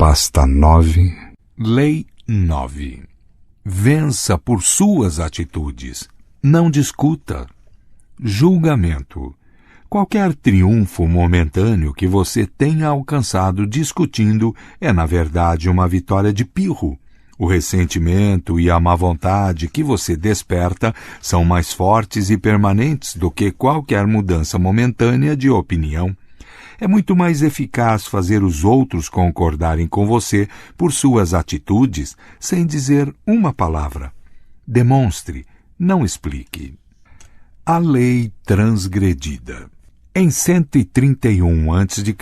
Pasta 9. Lei 9. Vença por suas atitudes. Não discuta. Julgamento. Qualquer triunfo momentâneo que você tenha alcançado discutindo é, na verdade, uma vitória de pirro. O ressentimento e a má vontade que você desperta são mais fortes e permanentes do que qualquer mudança momentânea de opinião. É muito mais eficaz fazer os outros concordarem com você por suas atitudes sem dizer uma palavra. Demonstre, não explique. A lei transgredida. Em 131 a.C.,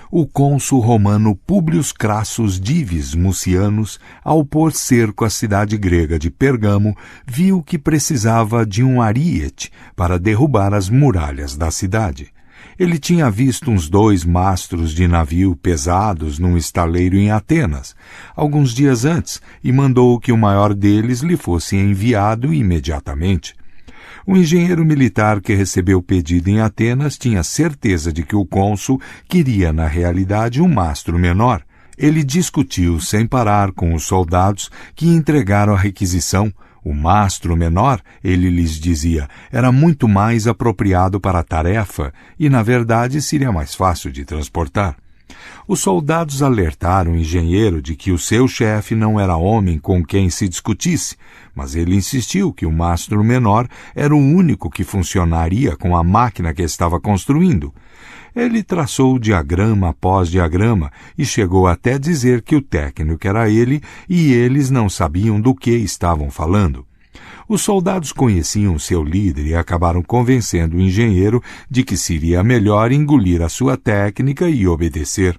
o cônsul romano Públio Crassus Dives Mucianus, ao pôr cerco à cidade grega de Pergamo, viu que precisava de um ariete para derrubar as muralhas da cidade. Ele tinha visto uns 2 mastros de navio pesados num estaleiro em Atenas, alguns dias antes, e mandou que o maior deles lhe fosse enviado imediatamente. O engenheiro militar que recebeu o pedido em Atenas tinha certeza de que o cônsul queria, na realidade, um mastro menor. Ele discutiu sem parar com os soldados que entregaram a requisição. O mastro menor, ele lhes dizia, era muito mais apropriado para a tarefa e, na verdade, seria mais fácil de transportar. Os soldados alertaram o engenheiro de que o seu chefe não era homem com quem se discutisse, mas ele insistiu que o mastro menor era o único que funcionaria com a máquina que estava construindo. Ele traçou diagrama após diagrama e chegou até dizer que o técnico era ele e eles não sabiam do que estavam falando. Os soldados conheciam seu líder e acabaram convencendo o engenheiro de que seria melhor engolir a sua técnica e obedecer.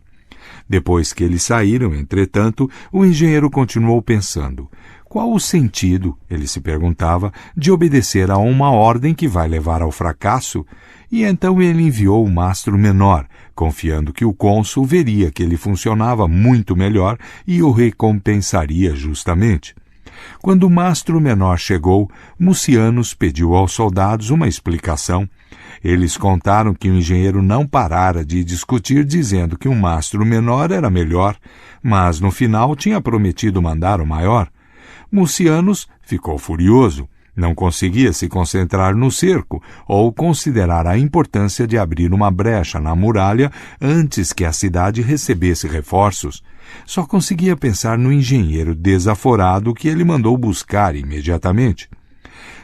Depois que eles saíram, entretanto, o engenheiro continuou pensando. Qual o sentido, ele se perguntava, de obedecer a uma ordem que vai levar ao fracasso? E então ele enviou o mastro menor, confiando que o cônsul veria que ele funcionava muito melhor e o recompensaria justamente. Quando o mastro menor chegou, Mucianus pediu aos soldados uma explicação. Eles contaram que o engenheiro não parara de discutir dizendo que o mastro menor era melhor, mas no final tinha prometido mandar o maior. Mucianus ficou furioso. Não conseguia se concentrar no cerco ou considerar a importância de abrir uma brecha na muralha antes que a cidade recebesse reforços. Só conseguia pensar no engenheiro desaforado que ele mandou buscar imediatamente.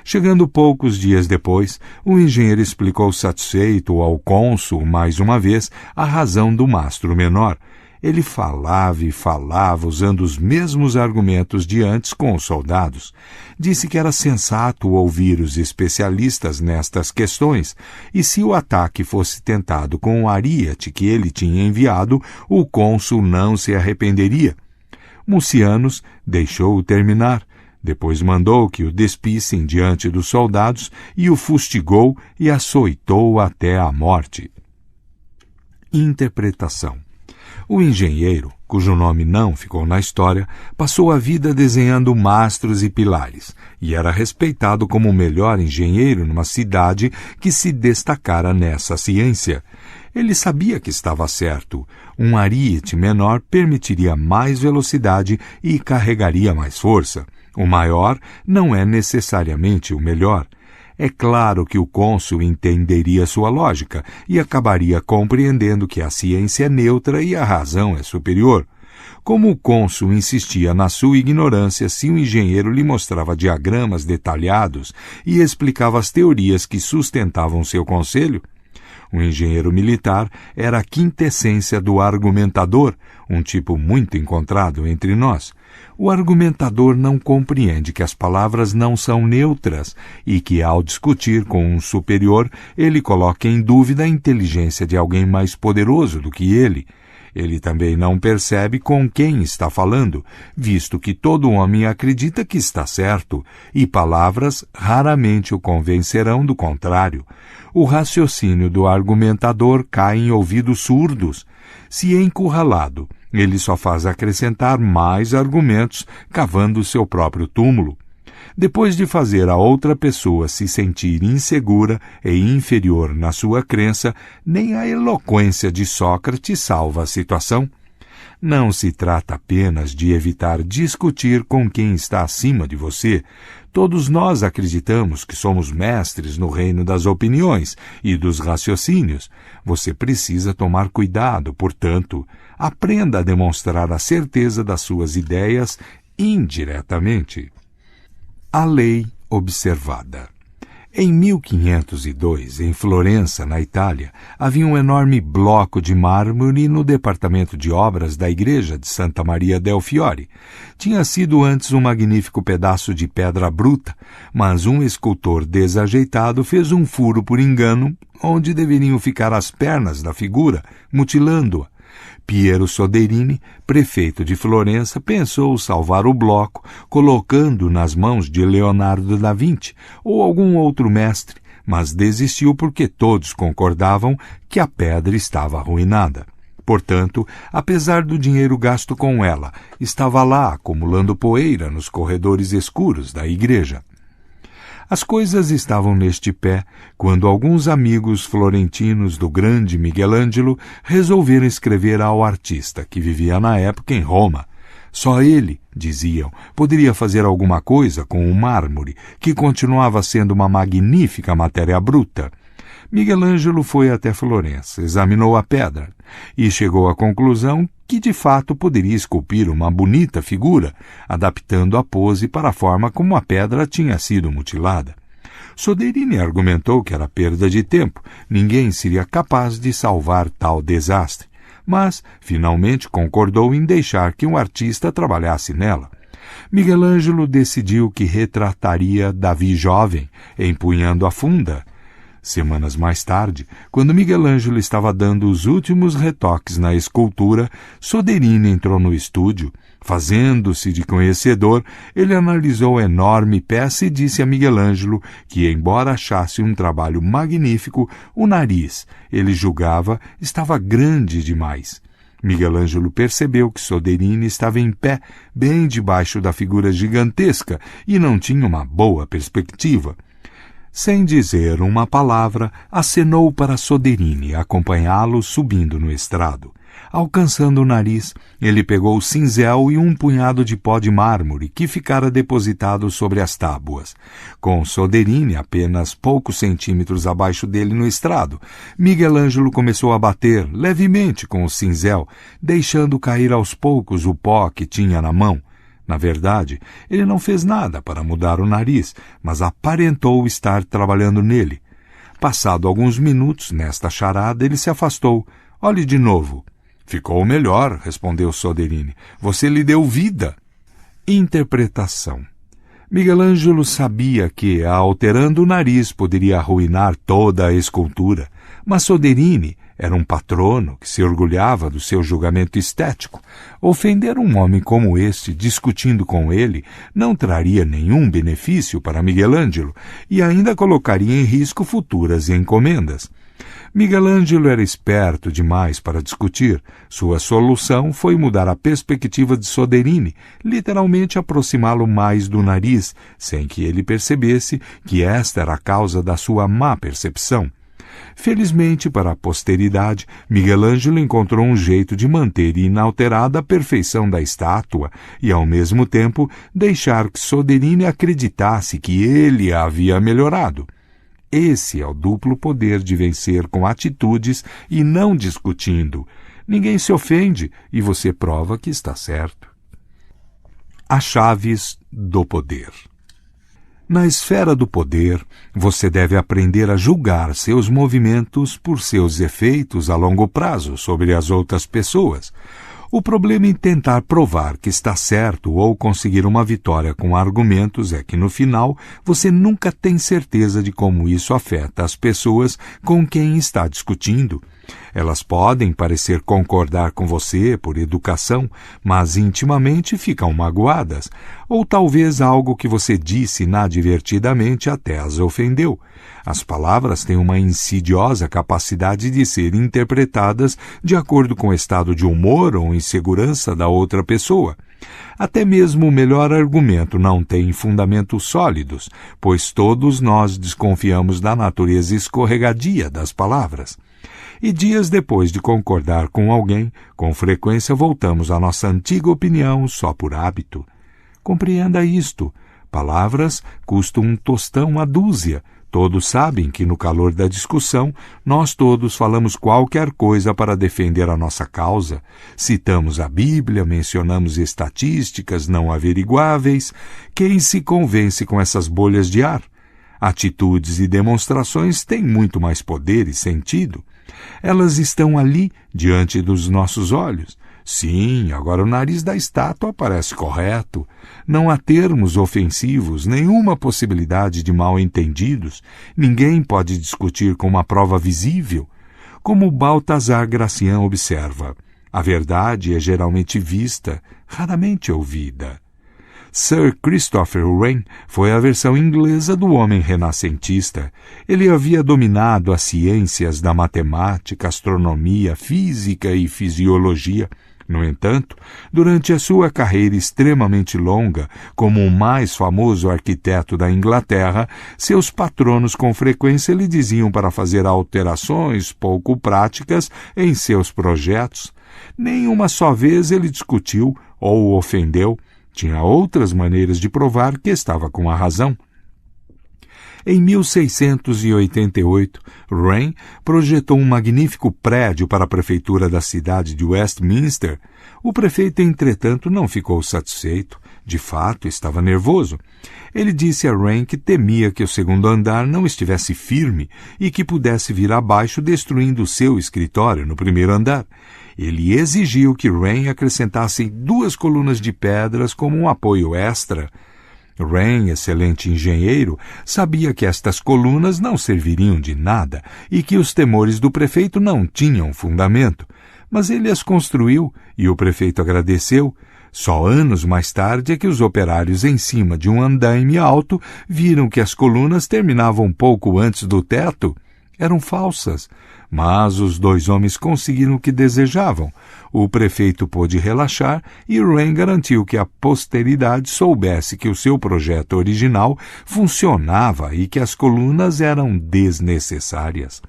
Chegando poucos dias depois, o engenheiro explicou satisfeito ao cônsul, mais uma vez, a razão do mastro menor. Ele falava e falava, usando os mesmos argumentos de antes com os soldados. Disse que era sensato ouvir os especialistas nestas questões, e se o ataque fosse tentado com o ariete que ele tinha enviado, o cônsul não se arrependeria. Mucianus deixou-o terminar. Depois mandou que o despissem diante dos soldados e o fustigou e açoitou até a morte. Interpretação. O engenheiro, cujo nome não ficou na história, passou a vida desenhando mastros e pilares, e era respeitado como o melhor engenheiro numa cidade que se destacara nessa ciência. Ele sabia que estava certo. Um ariete menor permitiria mais velocidade e carregaria mais força. O maior não é necessariamente o melhor. É claro que o cônsul entenderia sua lógica e acabaria compreendendo que a ciência é neutra e a razão é superior. Como o cônsul insistia na sua ignorância se o engenheiro lhe mostrava diagramas detalhados e explicava as teorias que sustentavam seu conselho? O engenheiro militar era a quintessência do argumentador, um tipo muito encontrado entre nós. O argumentador não compreende que as palavras não são neutras e que, ao discutir com um superior, ele coloca em dúvida a inteligência de alguém mais poderoso do que ele. Ele também não percebe com quem está falando, visto que todo homem acredita que está certo, e palavras raramente o convencerão do contrário. O raciocínio do argumentador cai em ouvidos surdos. Se encurralado, ele só faz acrescentar mais argumentos, cavando seu próprio túmulo. Depois de fazer a outra pessoa se sentir insegura e inferior na sua crença, nem a eloquência de Sócrates salva a situação. Não se trata apenas de evitar discutir com quem está acima de você. Todos nós acreditamos que somos mestres no reino das opiniões e dos raciocínios. Você precisa tomar cuidado, portanto, aprenda a demonstrar a certeza das suas ideias indiretamente. A lei observada. Em 1502, em Florença, na Itália, havia um enorme bloco de mármore no departamento de obras da igreja de Santa Maria del Fiore. Tinha sido antes um magnífico pedaço de pedra bruta, mas um escultor desajeitado fez um furo por engano onde deveriam ficar as pernas da figura, mutilando-a. Piero Soderini, prefeito de Florença, pensou salvar o bloco colocando nas mãos de Leonardo da Vinci ou algum outro mestre, mas desistiu porque todos concordavam que a pedra estava arruinada. Portanto, apesar do dinheiro gasto com ela, estava lá acumulando poeira nos corredores escuros da igreja. As coisas estavam neste pé quando alguns amigos florentinos do grande Michelangelo resolveram escrever ao artista, que vivia na época em Roma. Só ele, diziam, poderia fazer alguma coisa com o mármore, que continuava sendo uma magnífica matéria bruta. Michelangelo foi até Florença, examinou a pedra e chegou à conclusão que de fato poderia esculpir uma bonita figura, adaptando a pose para a forma como a pedra tinha sido mutilada. Soderini argumentou que era perda de tempo, ninguém seria capaz de salvar tal desastre, mas finalmente concordou em deixar que um artista trabalhasse nela. Michelangelo decidiu que retrataria Davi jovem, empunhando a funda. Semanas mais tarde, quando Michelangelo estava dando os últimos retoques na escultura, Soderini entrou no estúdio. Fazendo-se de conhecedor, ele analisou a enorme peça e disse a Michelangelo que, embora achasse um trabalho magnífico, o nariz, ele julgava, estava grande demais. Michelangelo percebeu que Soderini estava em pé, bem debaixo da figura gigantesca, e não tinha uma boa perspectiva. Sem dizer uma palavra, acenou para Soderini acompanhá-lo subindo no estrado. Alcançando o nariz, ele pegou o cinzel e um punhado de pó de mármore que ficara depositado sobre as tábuas. Com Soderini apenas poucos centímetros abaixo dele no estrado, Michelangelo começou a bater levemente com o cinzel, deixando cair aos poucos o pó que tinha na mão. Na verdade, ele não fez nada para mudar o nariz, mas aparentou estar trabalhando nele. Passado alguns minutos nesta charada, ele se afastou. Olhe de novo. Ficou melhor, respondeu Soderini. Você lhe deu vida. Interpretação. Michelangelo sabia que, alterando o nariz, poderia arruinar toda a escultura, mas Soderini era um patrono que se orgulhava do seu julgamento estético. Ofender um homem como este, discutindo com ele, não traria nenhum benefício para Michelangelo e ainda colocaria em risco futuras encomendas. Michelangelo era esperto demais para discutir. Sua solução foi mudar a perspectiva de Soderini, literalmente aproximá-lo mais do nariz, sem que ele percebesse que esta era a causa da sua má percepção. Felizmente para a posteridade, Michelangelo encontrou um jeito de manter inalterada a perfeição da estátua e, ao mesmo tempo, deixar que Soderini acreditasse que ele a havia melhorado. Esse é o duplo poder de vencer com atitudes e não discutindo. Ninguém se ofende e você prova que está certo. As chaves do poder. Na esfera do poder, você deve aprender a julgar seus movimentos por seus efeitos a longo prazo sobre as outras pessoas. O problema em tentar provar que está certo ou conseguir uma vitória com argumentos é que, no final, você nunca tem certeza de como isso afeta as pessoas com quem está discutindo. Elas podem parecer concordar com você por educação, mas intimamente ficam magoadas, ou talvez algo que você disse inadvertidamente até as ofendeu. As palavras têm uma insidiosa capacidade de ser interpretadas de acordo com o estado de humor ou insegurança da outra pessoa. Até mesmo o melhor argumento não tem fundamentos sólidos, pois todos nós desconfiamos da natureza escorregadia das palavras. E dias depois de concordar com alguém, com frequência voltamos à nossa antiga opinião só por hábito. Compreenda isto. Palavras custam um tostão a dúzia. Todos sabem que no calor da discussão, nós todos falamos qualquer coisa para defender a nossa causa. Citamos a Bíblia, mencionamos estatísticas não averiguáveis. Quem se convence com essas bolhas de ar? Atitudes e demonstrações têm muito mais poder e sentido. Elas estão ali, diante dos nossos olhos. Sim, agora o nariz da estátua parece correto. Não há termos ofensivos, nenhuma possibilidade de mal-entendidos. Ninguém pode discutir com uma prova visível. Como Baltazar Gracian observa, a verdade é geralmente vista, raramente ouvida. Sir Christopher Wren foi a versão inglesa do homem renascentista. Ele havia dominado as ciências da matemática, astronomia, física e fisiologia. No entanto, durante a sua carreira extremamente longa, como o mais famoso arquiteto da Inglaterra, seus patronos com frequência lhe diziam para fazer alterações pouco práticas em seus projetos. Nem uma só vez ele discutiu ou o ofendeu. Tinha outras maneiras de provar que estava com a razão. Em 1688, Wren projetou um magnífico prédio para a prefeitura da cidade de Westminster. O prefeito, entretanto, não ficou satisfeito. De fato, estava nervoso. Ele disse a Wren que temia que o segundo andar não estivesse firme e que pudesse vir abaixo destruindo o seu escritório no primeiro andar. Ele exigiu que Wren acrescentasse 2 colunas de pedras como um apoio extra. Wren, excelente engenheiro, sabia que estas colunas não serviriam de nada e que os temores do prefeito não tinham fundamento. Mas ele as construiu e o prefeito agradeceu. Só anos mais tarde é que os operários em cima de um andaime alto viram que as colunas terminavam pouco antes do teto. Eram falsas, mas os 2 homens conseguiram o que desejavam. O prefeito pôde relaxar e Wren garantiu que a posteridade soubesse que o seu projeto original funcionava e que as colunas eram desnecessárias.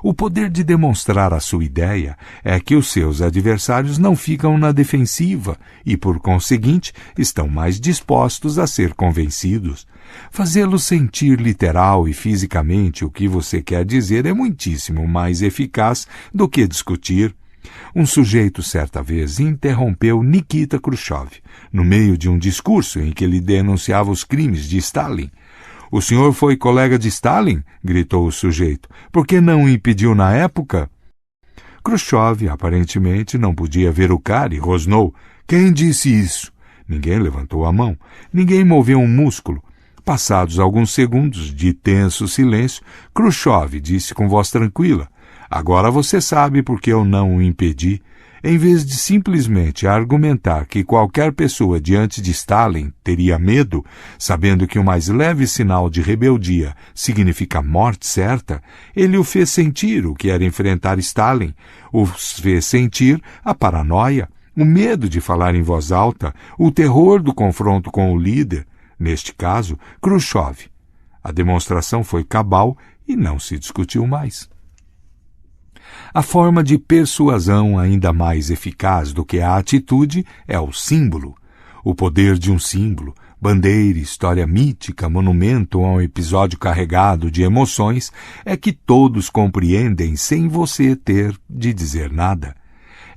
O poder de demonstrar a sua ideia é que os seus adversários não ficam na defensiva e, por conseguinte, estão mais dispostos a ser convencidos. Fazê-los sentir literal e fisicamente o que você quer dizer é muitíssimo mais eficaz do que discutir. Um sujeito, certa vez, interrompeu Nikita Khrushchev, no meio de um discurso em que ele denunciava os crimes de Stalin. "O senhor foi colega de Stalin?" gritou o sujeito. "Por que não o impediu na época?" Khrushchev, aparentemente, não podia ver o cara e rosnou. "Quem disse isso?" Ninguém levantou a mão. Ninguém moveu um músculo. Passados alguns segundos de tenso silêncio, Khrushchev disse com voz tranquila: "Agora você sabe por que eu não o impedi." Em vez de simplesmente argumentar que qualquer pessoa diante de Stalin teria medo, sabendo que o mais leve sinal de rebeldia significa morte certa, ele o fez sentir o que era enfrentar Stalin, o fez sentir a paranoia, o medo de falar em voz alta, o terror do confronto com o líder, neste caso, Khrushchev. A demonstração foi cabal e não se discutiu mais. A forma de persuasão ainda mais eficaz do que a atitude é o símbolo. O poder de um símbolo, bandeira, história mítica, monumento ou um episódio carregado de emoções, é que todos compreendem sem você ter de dizer nada.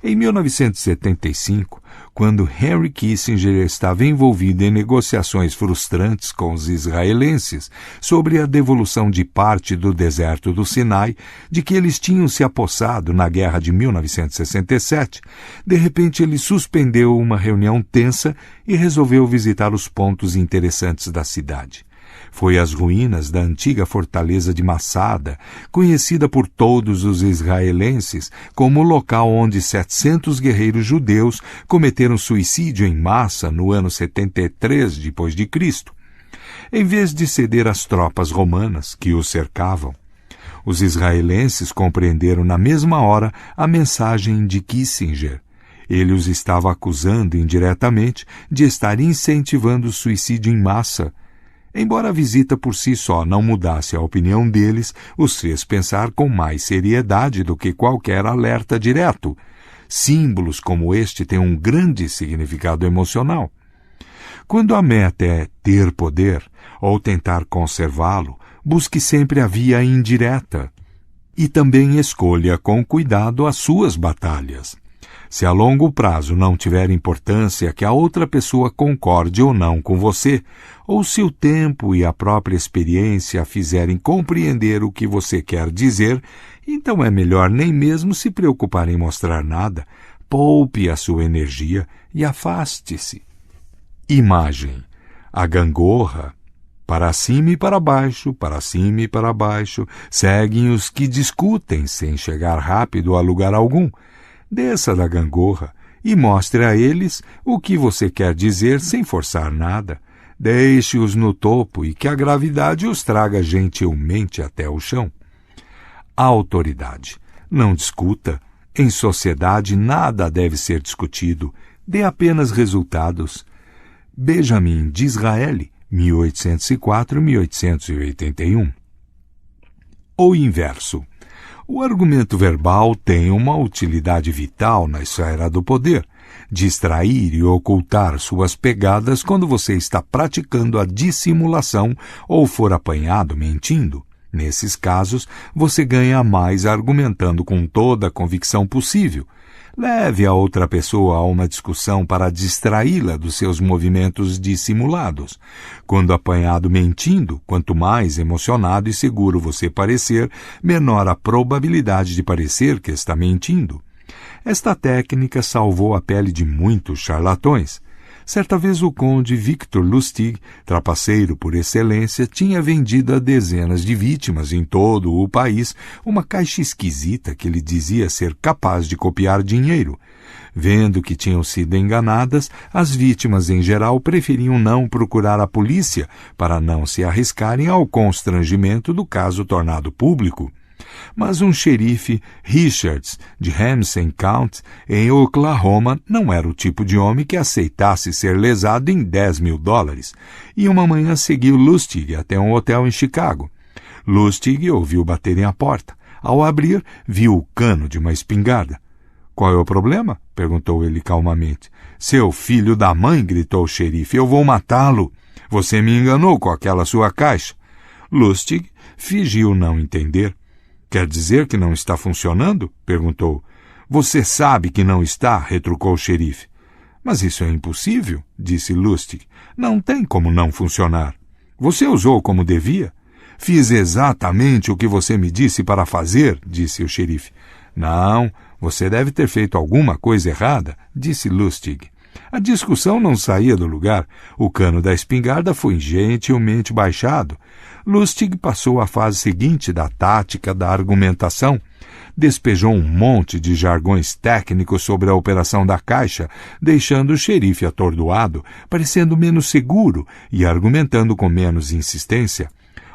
Em 1975, quando Henry Kissinger estava envolvido em negociações frustrantes com os israelenses sobre a devolução de parte do deserto do Sinai, de que eles tinham se apossado na guerra de 1967, de repente ele suspendeu uma reunião tensa e resolveu visitar os pontos interessantes da cidade. Foi às ruínas da antiga fortaleza de Massada, conhecida por todos os israelenses como o local onde 700 guerreiros judeus cometeram suicídio em massa no ano 73 d.C., em vez de ceder às tropas romanas que os cercavam. Os israelenses compreenderam na mesma hora a mensagem de Kissinger. Ele os estava acusando indiretamente de estar incentivando o suicídio em massa. Embora a visita por si só não mudasse a opinião deles, os fez pensar com mais seriedade do que qualquer alerta direto. Símbolos como este têm um grande significado emocional. Quando a meta é ter poder ou tentar conservá-lo, busque sempre a via indireta. E também escolha com cuidado as suas batalhas. Se a longo prazo não tiver importância que a outra pessoa concorde ou não com você, ou se o tempo e a própria experiência a fizerem compreender o que você quer dizer, então é melhor nem mesmo se preocupar em mostrar nada. Poupe a sua energia e afaste-se. Imagem. A gangorra. Para cima e para baixo, para cima e para baixo, seguem os que discutem sem chegar rápido a lugar algum. Desça da gangorra e mostre a eles o que você quer dizer sem forçar nada. Deixe-os no topo e que a gravidade os traga gentilmente até o chão. Autoridade. Não discuta. Em sociedade nada deve ser discutido. Dê apenas resultados. Benjamin Disraeli, 1804-1881. O inverso. O argumento verbal tem uma utilidade vital na esfera do poder. Distrair e ocultar suas pegadas quando você está praticando a dissimulação ou for apanhado mentindo. Nesses casos, você ganha mais argumentando com toda a convicção possível. Leve a outra pessoa a uma discussão para distraí-la dos seus movimentos dissimulados. Quando apanhado mentindo, quanto mais emocionado e seguro você parecer, menor a probabilidade de parecer que está mentindo. Esta técnica salvou a pele de muitos charlatões. Certa vez o conde Victor Lustig, trapaceiro por excelência, tinha vendido a dezenas de vítimas em todo o país uma caixa esquisita que ele dizia ser capaz de copiar dinheiro. Vendo que tinham sido enganadas, as vítimas em geral preferiam não procurar a polícia para não se arriscarem ao constrangimento do caso tornado público. Mas um xerife, Richards, de Ramsey County, em Oklahoma, não era o tipo de homem que aceitasse ser lesado em $10.000, e uma manhã seguiu Lustig até um hotel em Chicago. Lustig ouviu baterem à porta. Ao abrir, viu o cano de uma espingarda. — Qual é o problema? — perguntou ele calmamente. — Seu filho da mãe! — gritou o xerife. — Eu vou matá-lo! Você me enganou com aquela sua caixa. Lustig fingiu não entender. — Quer dizer que não está funcionando? Perguntou. Você sabe que não está, retrucou o xerife. Mas isso é impossível, disse Lustig. Não tem como não funcionar. Você usou como devia? Fiz exatamente o que você me disse para fazer, disse o xerife. Não, você deve ter feito alguma coisa errada, disse Lustig. A discussão não saía do lugar. O cano da espingarda foi gentilmente baixado. Lustig passou à fase seguinte da tática da argumentação. Despejou um monte de jargões técnicos sobre a operação da caixa, deixando o xerife atordoado, parecendo menos seguro e argumentando com menos insistência.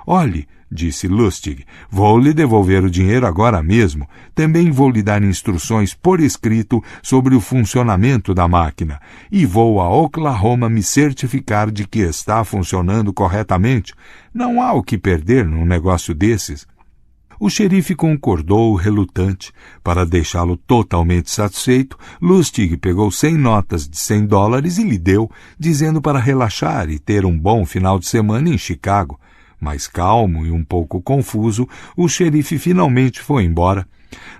Olhe, disse Lustig, vou lhe devolver o dinheiro agora mesmo. Também vou lhe dar instruções por escrito sobre o funcionamento da máquina. E vou a Oklahoma me certificar de que está funcionando corretamente. Não há o que perder num negócio desses. O xerife concordou relutante. Para deixá-lo totalmente satisfeito, Lustig pegou 100 notas de $100 e lhe deu, dizendo para relaxar e ter um bom final de semana em Chicago. Mais calmo e um pouco confuso, o xerife finalmente foi embora.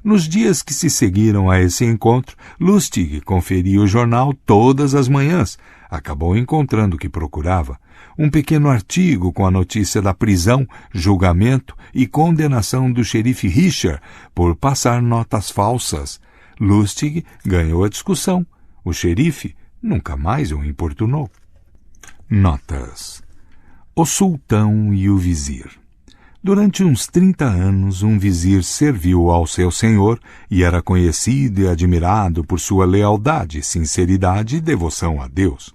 Nos dias que se seguiram a esse encontro, Lustig conferia o jornal todas as manhãs. Acabou encontrando o que procurava. Um pequeno artigo com a notícia da prisão, julgamento e condenação do xerife Richard por passar notas falsas. Lustig ganhou a discussão. O xerife nunca mais o importunou. Notas. O sultão e o vizir. Durante uns 30 anos, um vizir serviu ao seu senhor e era conhecido e admirado por sua lealdade, sinceridade e devoção a Deus.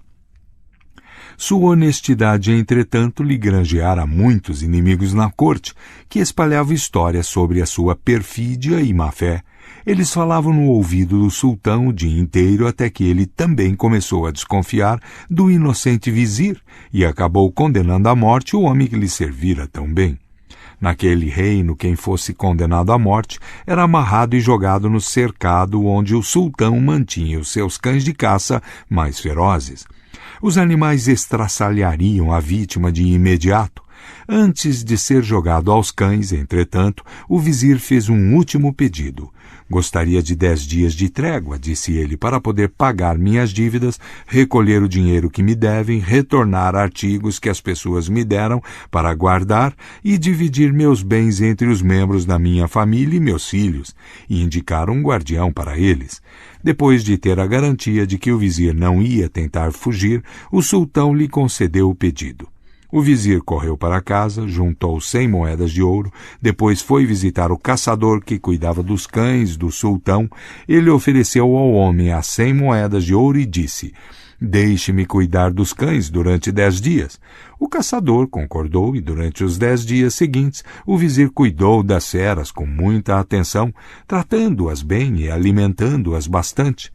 Sua honestidade, entretanto, lhe granjeara muitos inimigos na corte, que espalhavam histórias sobre a sua perfídia e má-fé. Eles falavam no ouvido do sultão o dia inteiro até que ele também começou a desconfiar do inocente vizir e acabou condenando à morte o homem que lhe servira tão bem. Naquele reino, quem fosse condenado à morte era amarrado e jogado no cercado onde o sultão mantinha os seus cães de caça mais ferozes. Os animais estraçalhariam a vítima de imediato. Antes de ser jogado aos cães, entretanto, o vizir fez um último pedido. Gostaria de 10 dias de trégua, disse ele, para poder pagar minhas dívidas, recolher o dinheiro que me devem, retornar artigos que as pessoas me deram para guardar e dividir meus bens entre os membros da minha família e meus filhos, e indicar um guardião para eles. Depois de ter a garantia de que o vizir não ia tentar fugir, o sultão lhe concedeu o pedido. O vizir correu para casa, juntou 100 moedas de ouro, depois foi visitar o caçador que cuidava dos cães do sultão. Ele ofereceu ao homem as 100 moedas de ouro e disse: "Deixe-me cuidar dos cães durante 10 dias. O caçador concordou e durante os 10 dias seguintes o vizir cuidou das feras com muita atenção, tratando-as bem e alimentando-as bastante.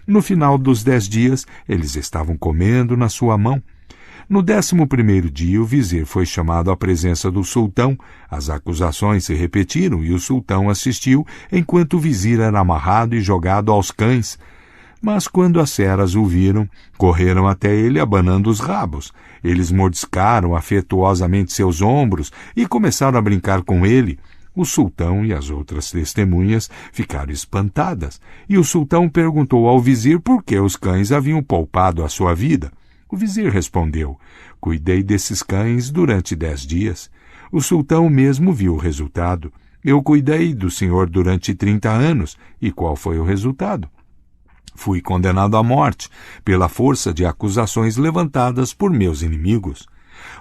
No final dos 10 dias, eles estavam comendo na sua mão. No 11º dia, o vizir foi chamado à presença do sultão. As acusações se repetiram e o sultão assistiu enquanto o vizir era amarrado e jogado aos cães. Mas quando as feras o viram, correram até ele abanando os rabos. Eles mordiscaram afetuosamente seus ombros e começaram a brincar com ele. O sultão e as outras testemunhas ficaram espantadas, e o sultão perguntou ao vizir por que os cães haviam poupado a sua vida. O vizir respondeu: "Cuidei desses cães durante 10 dias. O sultão mesmo viu o resultado. Eu cuidei do senhor durante 30 anos. E qual foi o resultado? Fui condenado à morte pela força de acusações levantadas por meus inimigos."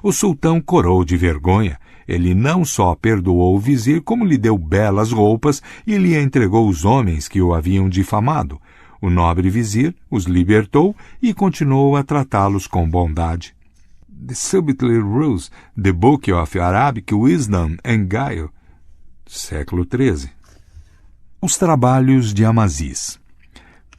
O sultão corou de vergonha. Ele não só perdoou o vizir, como lhe deu belas roupas e lhe entregou os homens que o haviam difamado. O nobre vizir os libertou e continuou a tratá-los com bondade. The Subtly Rules, The Book of Arabic Wisdom and Guile, século XIII. Os trabalhos de Amaziz.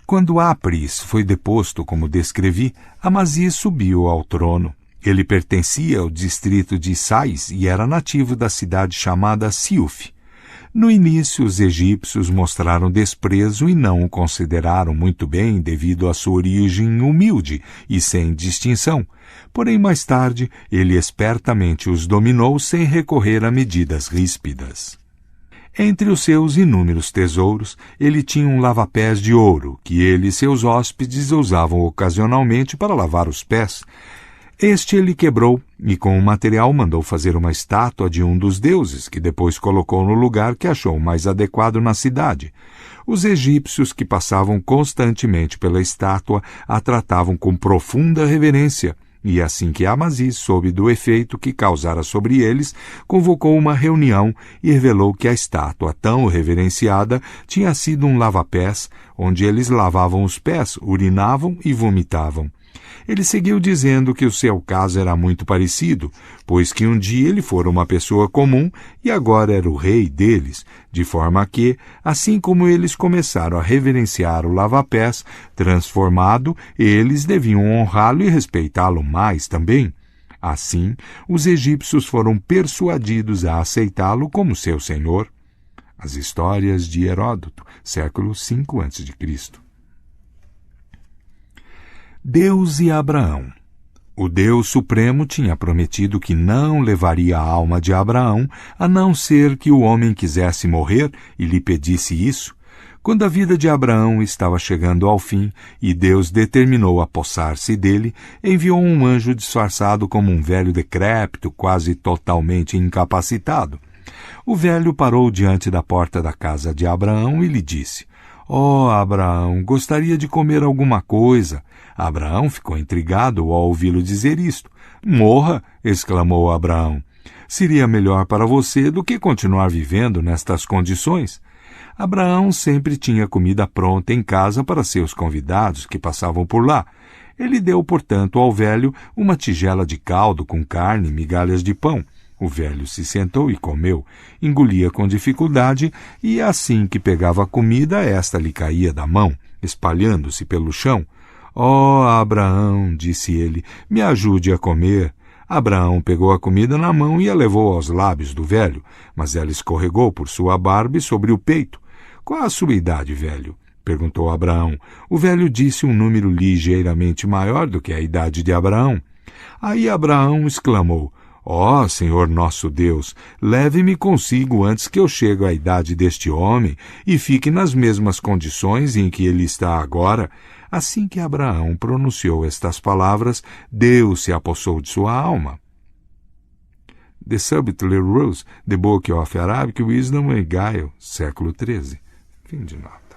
Quando Apris foi deposto, como descrevi, Amaziz subiu ao trono. Ele pertencia ao distrito de Sais e era nativo da cidade chamada Siuf. No início, os egípcios mostraram desprezo e não o consideraram muito bem devido à sua origem humilde e sem distinção. Porém, mais tarde, ele espertamente os dominou sem recorrer a medidas ríspidas. Entre os seus inúmeros tesouros, ele tinha um lava-pés de ouro, que ele e seus hóspedes usavam ocasionalmente para lavar os pés. Este ele quebrou e com o material mandou fazer uma estátua de um dos deuses, que depois colocou no lugar que achou mais adequado na cidade. Os egípcios que passavam constantemente pela estátua a tratavam com profunda reverência, e assim que Amaziz soube do efeito que causara sobre eles, convocou uma reunião e revelou que a estátua tão reverenciada tinha sido um lava-pés, onde eles lavavam os pés, urinavam e vomitavam. Ele seguiu dizendo que o seu caso era muito parecido, pois que um dia ele fora uma pessoa comum e agora era o rei deles, de forma que, assim como eles começaram a reverenciar o lava-pés transformado, eles deviam honrá-lo e respeitá-lo mais também. Assim, os egípcios foram persuadidos a aceitá-lo como seu senhor. As Histórias de Heródoto, século V a.C. Deus e Abraão. O Deus Supremo tinha prometido que não levaria a alma de Abraão, a não ser que o homem quisesse morrer e lhe pedisse isso. Quando a vida de Abraão estava chegando ao fim e Deus determinou apossar-se dele, enviou um anjo disfarçado como um velho decrépito, quase totalmente incapacitado. O velho parou diante da porta da casa de Abraão e lhe disse: "Ó Abraão, gostaria de comer alguma coisa." Abraão ficou intrigado ao ouvi-lo dizer isto. "Morra!" exclamou Abraão. "Seria melhor para você do que continuar vivendo nestas condições." Abraão sempre tinha comida pronta em casa para seus convidados que passavam por lá. Ele deu, portanto, ao velho uma tigela de caldo com carne e migalhas de pão. O velho se sentou e comeu, engolia com dificuldade, e assim que pegava a comida, esta lhe caía da mão, espalhando-se pelo chão. «Ó, Abraão», disse ele, «me ajude a comer». Abraão pegou a comida na mão e a levou aos lábios do velho, mas ela escorregou por sua barba e sobre o peito. «Qual a sua idade, velho?» perguntou Abraão. O velho disse um número ligeiramente maior do que a idade de Abraão. Aí Abraão exclamou: «Ó, Senhor nosso Deus, leve-me consigo antes que eu chegue à idade deste homem e fique nas mesmas condições em que ele está agora». Assim que Abraão pronunciou estas palavras, Deus se apossou de sua alma. The Subtler Rules, The Book of Arabic Wisdom and Guile, século XIII. Fim de nota.